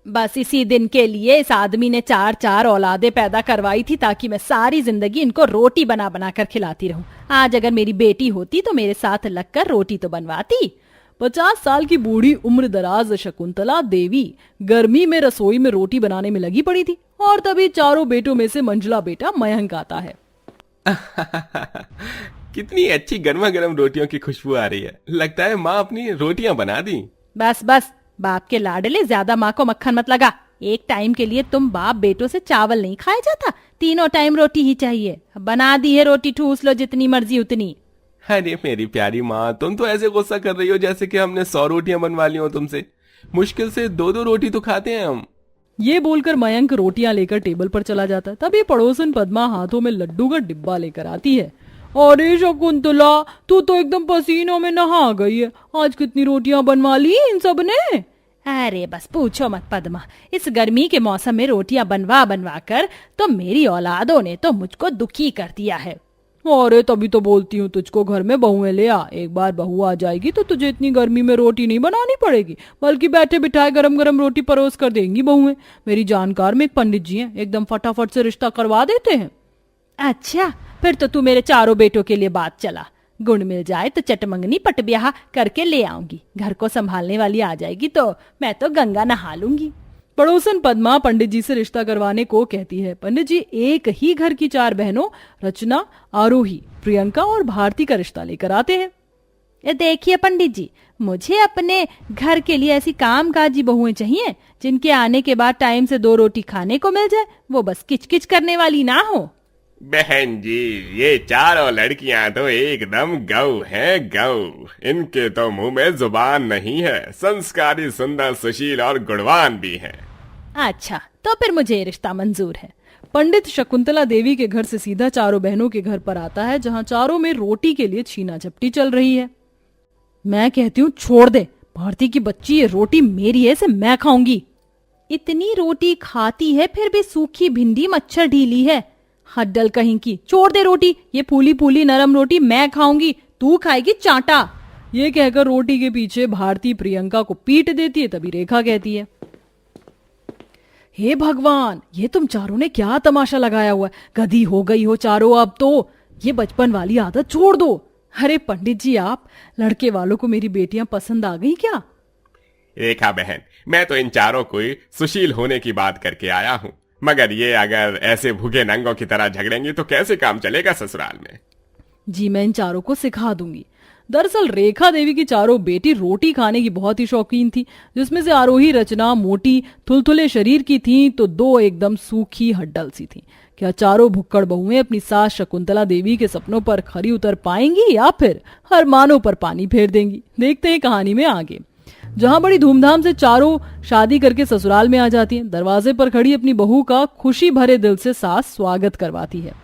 बस इसी दिन के लिए इस आदमी ने 4-4 औलादे पैदा करवाई थी ताकि मैं सारी जिंदगी इनको रोटी बना बना कर खिलाती रहूं। आज अगर मेरी बेटी होती तो मेरे साथ लगकर रोटी तो बनवाती। 50 साल की बूढ़ी उम्र दराज शकुंतला देवी गर्मी में रसोई में रोटी बनाने में लगी पड़ी थी और तभी चारों बेटों में से मंझला बेटा मयंक आता है। कितनी अच्छी गर्मा गर्म रोटियों की खुशबू आ रही है। लगता है माँ अपनी रोटियां बना दी। बस बस, बाप के लाडले, ज्यादा माँ को मक्खन मत लगा। एक टाइम के लिए तुम बाप बेटों से चावल नहीं खाया जाता, तीनों टाइम रोटी ही चाहिए। बना दी है रोटी, ठूस लो जितनी मर्जी उतनी। अरे मेरी प्यारी माँ, तुम तो ऐसे गुस्सा कर रही हो जैसे कि हमने 100 रोटियां बनवा ली हो तुमसे। मुश्किल से 2-2 रोटी तो खाते हैं हम। ये बोलकर मयंक रोटियां लेकर टेबल पर चला जाता है। तभी पड़ोसन पद्मा हाथों में लड्डू का डिब्बा लेकर आती है। अरे शकुंतला, तू तो एकदम पसीनों में नहा गई है। आज कितनी रोटियां बनवा ली इन सब ने? अरे बस पूछो मत पद्मा, इस गर्मी के मौसम में रोटियां बनवा बनवा कर तो मेरी औलादों ने तो मुझको दुखी कर दिया है। अरे तभी तो बोलती हूँ तुझको घर में बहुएं ले आ। एक बार बहू आ जाएगी तो तुझे इतनी गर्मी में रोटी नहीं बनानी पड़ेगी, बल्कि बैठे बिठाए गरम गरम रोटी परोस कर देंगी बहुएं। मेरी जानकार में एक पंडित जी हैं, एकदम फटाफट से रिश्ता करवा देते हैं। अच्छा, फिर तो तू मेरे चारों बेटों के लिए बात चला। गुण मिल जाए तो चटमंगनी पट ब्याह करके ले आऊंगी। घर को संभालने वाली आ जाएगी तो मैं तो गंगा नहा लूंगी। पड़ोसन पद्मा पंडित जी से रिश्ता करवाने को कहती है। पंडित जी एक ही घर की 4 बहनों रचना, आरोही, प्रियंका और भारती का रिश्ता लेकर आते हैं। देखिए पंडित जी, मुझे अपने घर के लिए ऐसी कामकाजी बहुएं चाहिए जिनके आने के बाद टाइम से 2 रोटी खाने को मिल जाए, वो बस किचकिच करने वाली ना हो। बहन जी, ये चारों लड़कियां तो एकदम गौ हैं, गौ। इनके तो मुंह में जुबान नहीं है। संस्कारी, सुंदर, सुशील और गुणवान भी हैं। अच्छा, तो फिर मुझे ये रिश्ता मंजूर है। पंडित शकुंतला देवी के घर से सीधा चारों बहनों के घर पर आता है, जहां चारों में रोटी के लिए छीना झपटी चल रही है। मैं कहती हूँ छोड़ दे भारती की बच्ची, ये रोटी मेरी है, इसे मैं खाऊंगी। इतनी रोटी खाती है फिर भी सूखी भिंडी मच्छर ढीली है। हड्डल कहीं की, छोड़ दे रोटी। ये फूली फूली नरम रोटी मैं खाऊंगी, तू खाएगी चाटा। ये कहकर रोटी के पीछे भारती प्रियंका को पीट देती है। तभी रेखा कहती है, हे भगवान, ये तुम चारों ने क्या तमाशा लगाया हुआ है? गधी हो गई हो चारों अब तो। ये बचपन वाली आदत छोड़ दो। अरे पंडित जी, आप लड़के वालों को मेरी बेटियां पसंद आ गई क्या? रेखा बहन, मैं तो इन चारों को सुशील होने की बात करके आया हूँ, मगर ये अगर ऐसे भूखे नंगों की तरह झगड़ेंगे तो कैसे काम चलेगा ससुराल में? जी मैं इन चारों को सिखा दूंगी। दरअसल रेखा देवी की चारों बेटी रोटी खाने की बहुत ही शौकीन थी, जिसमें से आरोही रचना मोटी थुलथुले शरीर की थी तो 2 एकदम सूखी हड्डल सी थी। क्या चारों भुक्कड़ बहुएं अपनी सास शकुंतला देवी के सपनों पर खरी उतर पाएंगी या फिर अरमानों पर पानी फेर देंगी? देखते हैं कहानी में आगे। जहां बड़ी धूमधाम से चारों शादी करके ससुराल में आ जाती हैं, दरवाजे पर खड़ी अपनी बहू का खुशी भरे दिल से सास स्वागत करवाती है।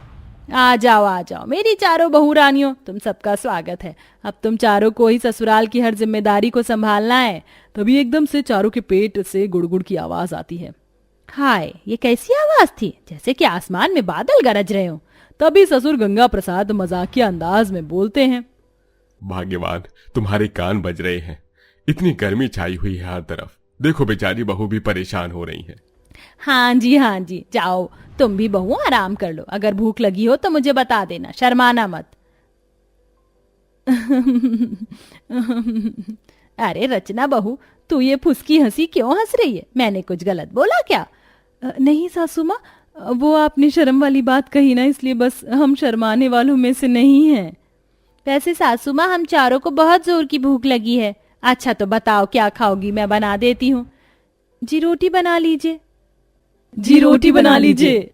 आ जाओ मेरी चारों बहू रानियों, तुम सबका स्वागत है। अब तुम चारों को ही ससुराल की हर जिम्मेदारी को संभालना है। तभी एकदम से चारों के पेट से गुड़गुड़ की आवाज आती है। हाय, ये कैसी आवाज थी? जैसे कि आसमान में बादल गरज रहे हो। तभी ससुर गंगा प्रसाद मजाकिया अंदाज में बोलते हैं, भाग्यवान, तुम्हारे कान बज रहे हैं। इतनी गर्मी छाई हुई है हर तरफ, देखो बेचारी बहू भी परेशान हो रही है। हाँ जी, जाओ तुम भी बहू आराम कर लो। अगर भूख लगी हो तो मुझे बता देना, शर्माना मत। अरे रचना बहू, तू ये फुसकी हंसी क्यों हंस रही है? मैंने कुछ गलत बोला क्या? नहीं सासू माँ, वो आपने शर्म वाली बात कही ना, इसलिए बस हम शर्माने वालों में से नहीं हैं। वैसे सासू माँ, हम चारों को बहुत जोर की भूख लगी है। अच्छा तो बताओ क्या खाओगी, मैं बना देती हूँ। जी रोटी बना लीजिए। जी रोटी बना लीजिए।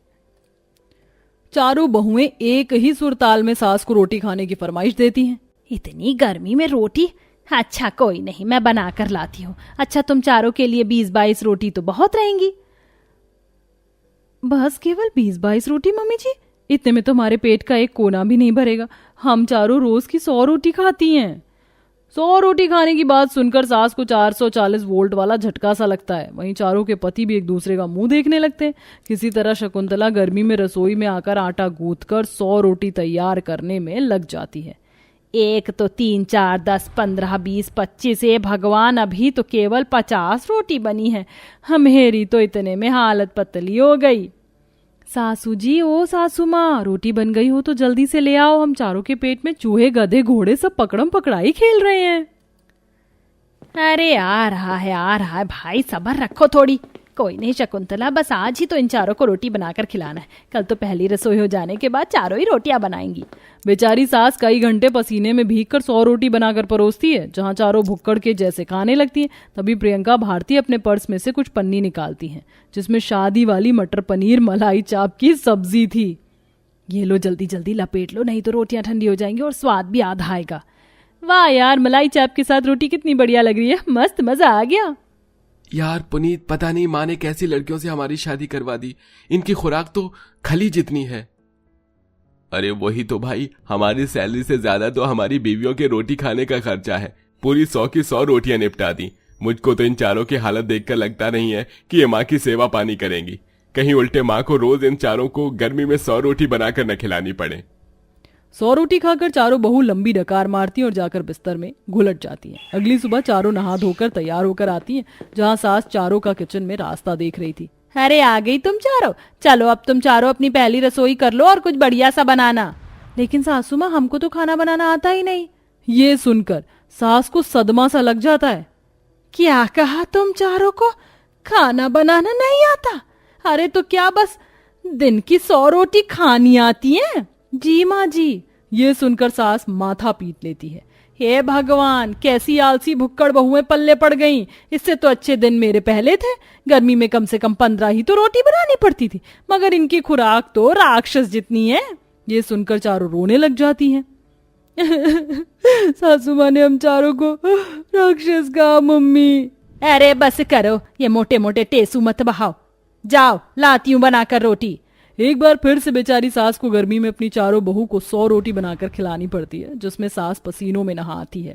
चारों बहुएं एक ही सुरताल में सास को रोटी खाने की फरमाइश देती हैं। इतनी गर्मी में रोटी? अच्छा कोई नहीं, मैं बना कर लाती हूँ। अच्छा, तुम चारों के लिए 20-22 रोटी तो बहुत रहेंगी। बस केवल 20-22 रोटी मम्मी जी? इतने में तो हमारे पेट का एक कोना भी नहीं भरेगा। हम चारों रोज की 100 रोटी खाती हैं। 100 रोटी खाने की बात सुनकर सास को 440 वोल्ट वाला झटका सा लगता है। वहीं चारों के पति भी एक दूसरे का मुंह देखने लगते हैं। किसी तरह शकुंतला गर्मी में रसोई में आकर आटा गूंथकर 100 रोटी तैयार करने में लग जाती है। एक तो 3 4 10 15 20 25, ए भगवान अभी तो केवल 50 रोटी बनी है। मेरी तो इतने में हालत पतली हो गई। सासू जी, ओ सासू माँ, रोटी बन गई हो तो जल्दी से ले आओ, हम चारों के पेट में चूहे गधे घोड़े सब पकड़म पकड़ाई खेल रहे हैं। अरे आ रहा है भाई, सब्र रखो थोड़ी। कोई नहीं शकुंतला, बस आज ही तो इन चारों को रोटी बनाकर खिलाना है, कल तो पहली रसोई हो जाने के बाद चारों ही रोटियां बनाएंगी। बेचारी सास कई घंटे पसीने में भीग कर 100 रोटी बनाकर परोसती है। जहाँ चारों भुक्कड़ के जैसे खाने लगती हैं, तभी प्रियंका भारती अपने पर्स में से कुछ पन्नी निकालती हैं, जिसमें शादी वाली मटर पनीर मलाई चाप की सब्जी थी। ये लो, जल्दी जल्दी लपेट लो, नहीं तो रोटियां ठंडी हो जाएंगी और स्वाद भी आधा आएगा। वाह यार, मलाई चाप के साथ रोटी कितनी बढ़िया लग रही है, मस्त मजा आ गया। यार पुनीत, पता नहीं माँ ने कैसी लड़कियों से हमारी शादी करवा दी, इनकी खुराक तो खली जितनी है। अरे वही तो भाई, हमारी सैलरी से ज्यादा तो हमारी बीवियों के रोटी खाने का खर्चा है। पूरी 100 की 100 रोटियां निपटा दी। मुझको तो इन चारों की हालत देखकर लगता नहीं है कि ये माँ की सेवा पानी करेंगी। कहीं उल्टे माँ को रोज इन चारों को गर्मी में 100 रोटी बनाकर न खिलानी पड़े। 100 रोटी खाकर चारों बहू लंबी डकार मारती हैं और जाकर बिस्तर में घुलट जाती हैं। अगली सुबह चारों नहा धोकर तैयार होकर आती हैं, जहां सास चारों का किचन में रास्ता देख रही थी। अरे आ गई तुम चारों, चलो अब तुम चारों अपनी पहली रसोई कर लो और कुछ बढ़िया सा बनाना। लेकिन सासू माँ, हमको तो खाना बनाना आता ही नहीं। ये सुनकर सास को सदमा सा लग जाता है। क्या कहा तुम चारों को? खाना बनाना नहीं आता? अरे तो क्या बस दिन की 100 रोटी खानी आती है? जी माँ जी। ये सुनकर सास माथा पीट लेती है। हे भगवान, कैसी आलसी भुक्कड़ बहुएं पल्ले पड़ गईं। इससे तो अच्छे दिन मेरे पहले थे। गर्मी में कम से कम 15 ही तो रोटी बनानी पड़ती थी, मगर इनकी खुराक तो राक्षस जितनी है। ये सुनकर चारों रोने लग जाती हैं। सासू माँ ने हम चारों को राक्षस कहा मम्मी। अरे बस करो, ये मोटे मोटे टेसू मत बहाओ। जाओ, लाती हूं बनाकर रोटी। एक बार फिर से बेचारी सास को गर्मी में अपनी चारों बहू को 100 रोटी बनाकर खिलानी पड़ती है, जिसमें सास पसीनों में नहाती है।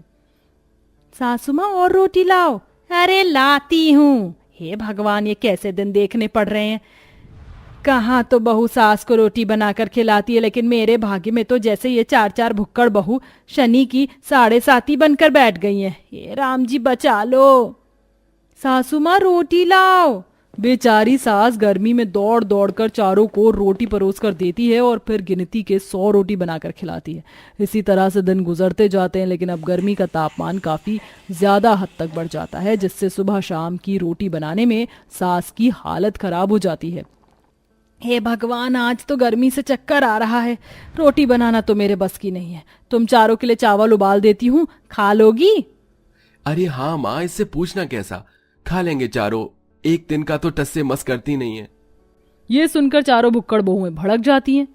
सासू माँ, और रोटी लाओ। अरे लाती हूँ। हे भगवान, ये कैसे दिन देखने पड़ रहे हैं। कहाँ तो बहू सास को रोटी बनाकर खिलाती है, लेकिन मेरे भाग्य में तो जैसे ये 4 भुक्कड़ बहू शनि की 7.5 बनकर बैठ गई हैं। हे राम जी, बचा लो। सासू माँ, रोटी लाओ। बेचारी सास गर्मी में दौड़ दौड़ कर चारों को रोटी परोस कर देती है और फिर गिनती के 100 रोटी बनाकर खिलाती है। इसी तरह से दिन गुजरते जाते हैं, लेकिन अब गर्मी का तापमान काफी ज्यादा हद तक बढ़ जाता है, जिससे सुबह शाम की रोटी बनाने में सास की हालत खराब हो जाती है। हे भगवान, आज तो गर्मी से चक्कर आ रहा है। रोटी बनाना तो मेरे बस की नहीं है। तुम चारों के लिए चावल उबाल देती हूँ, खा लोगी? अरे हाँ माँ, इससे पूछना कैसा, खा लेंगे चारों। एक दिन का तो टस्से मस करती नहीं है। ये सुनकर चारों भुक्कड़ बहुएं भड़क जाती हैं।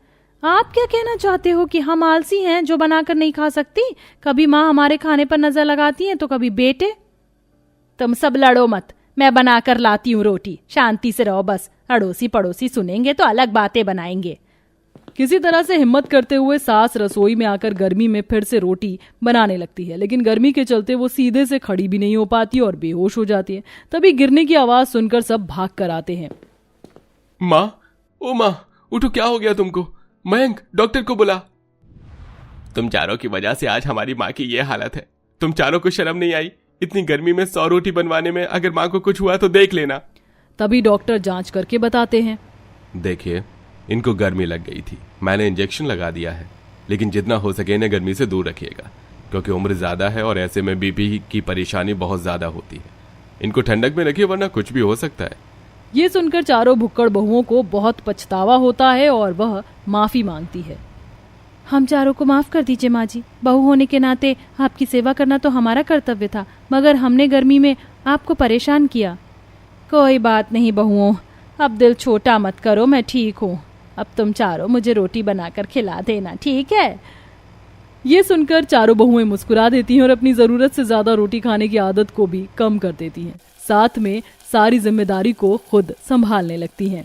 आप क्या कहना चाहते हो कि हम आलसी हैं जो बनाकर नहीं खा सकती? कभी माँ हमारे खाने पर नजर लगाती हैं तो कभी बेटे। तुम सब लड़ो मत, मैं बनाकर लाती हूँ रोटी। शांति से रहो बस। अड़ोसी पड़ोसी सुनेंगे तो अलग बातें बनाएंगे। किसी तरह से हिम्मत करते हुए सास रसोई में आकर गर्मी में फिर से रोटी बनाने लगती है, लेकिन गर्मी के चलते वो सीधे से खड़ी भी नहीं हो पाती और बेहोश हो जाती है। तभी गिरने की आवाज सुनकर सब भाग कर आते हैं। माँ, ओ माँ, उठो, क्या हो गया तुमको? मयंक, डॉक्टर को बुला। तुम चारों की वजह से आज हमारी माँ की ये हालत है। तुम चारों को शर्म नहीं आई? इतनी गर्मी में 100 रोटी बनवाने में अगर माँ को कुछ हुआ तो देख लेना। तभी डॉक्टर जांच करके बताते हैं। देखिए, इनको गर्मी लग गई थी, मैंने इंजेक्शन लगा दिया है, लेकिन जितना हो सके इन्हें गर्मी से दूर रखिएगा, क्योंकि उम्र ज्यादा है और ऐसे में बीपी की परेशानी बहुत ज्यादा होती है। इनको ठंडक में रखिए, वरना कुछ भी हो सकता है। ये सुनकर चारों भुक्कड़ बहुओं को बहुत पछतावा होता है और वह माफी मांगती है। हम चारों को माफ कर दीजिए माँ जी। बहू होने के नाते आपकी सेवा करना तो हमारा कर्तव्य था, मगर हमने गर्मी में आपको परेशान किया। कोई बात नहीं बहुओं, अब दिल छोटा मत करो, मैं ठीक हूँ। अब तुम चारों मुझे रोटी बनाकर खिला देना, ठीक है? ये सुनकर चारों बहुएं मुस्कुरा देती हैं और अपनी जरूरत से ज्यादा रोटी खाने की आदत को भी कम कर देती हैं। साथ में सारी जिम्मेदारी को खुद संभालने लगती हैं।